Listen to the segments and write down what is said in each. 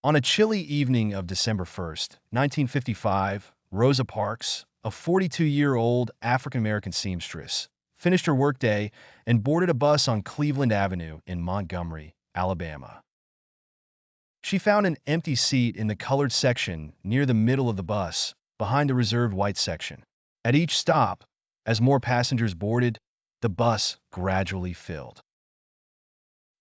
On a chilly evening of December 1st, 1955, Rosa Parks, a 42-year-old African-American seamstress, finished her workday and boarded a bus on Cleveland Avenue in Montgomery, Alabama. She found an empty seat in the colored section near the middle of the bus, behind the reserved white section. At each stop, as more passengers boarded, the bus gradually filled.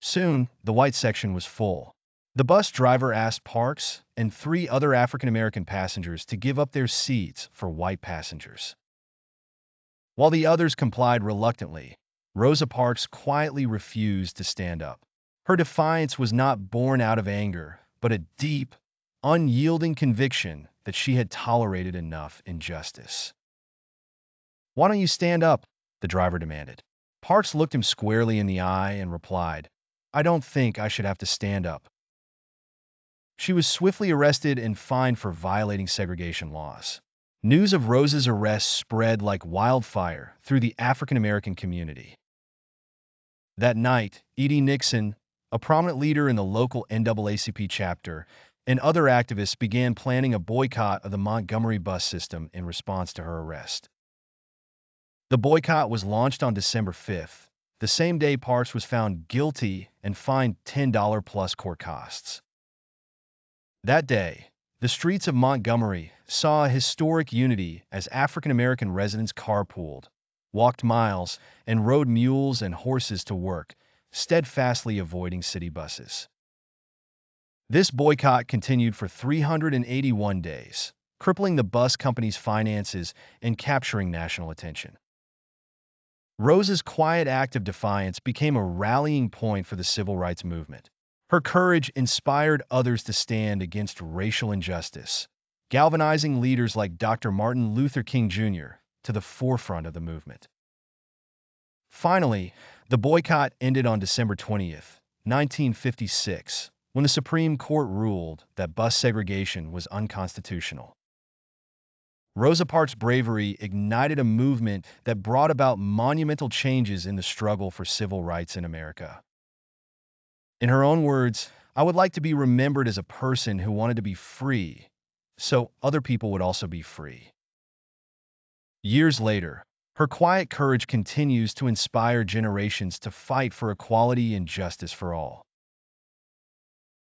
Soon, the white section was full. The bus driver asked Parks and three other African-American passengers to give up their seats for white passengers. While the others complied reluctantly, Rosa Parks quietly refused to stand up. Her defiance was not born out of anger, but a deep, unyielding conviction that she had tolerated enough injustice. "Why don't you stand up?" the driver demanded. Parks looked him squarely in the eye and replied, "I don't think I should have to stand up." She was swiftly arrested and fined for violating segregation laws. News of Rosa's arrest spread like wildfire through the African-American community. That night, E.D. Nixon, a prominent leader in the local NAACP chapter, and other activists began planning a boycott of the Montgomery bus system in response to her arrest. The boycott was launched on December 5th, the same day Parks was found guilty and fined $10 plus court costs. That day, the streets of Montgomery saw a historic unity as African-American residents carpooled, walked miles, and rode mules and horses to work, steadfastly avoiding city buses. This boycott continued for 381 days, crippling the bus company's finances and capturing national attention. Rosa's quiet act of defiance became a rallying point for the civil rights movement. Her courage inspired others to stand against racial injustice, galvanizing leaders like Dr. Martin Luther King Jr. to the forefront of the movement. Finally, the boycott ended on December 20th, 1956, when the Supreme Court ruled that bus segregation was unconstitutional. Rosa Parks' bravery ignited a movement that brought about monumental changes in the struggle for civil rights in America. In her own words, "I would like to be remembered as a person who wanted to be free, so other people would also be free." Years later, her quiet courage continues to inspire generations to fight for equality and justice for all.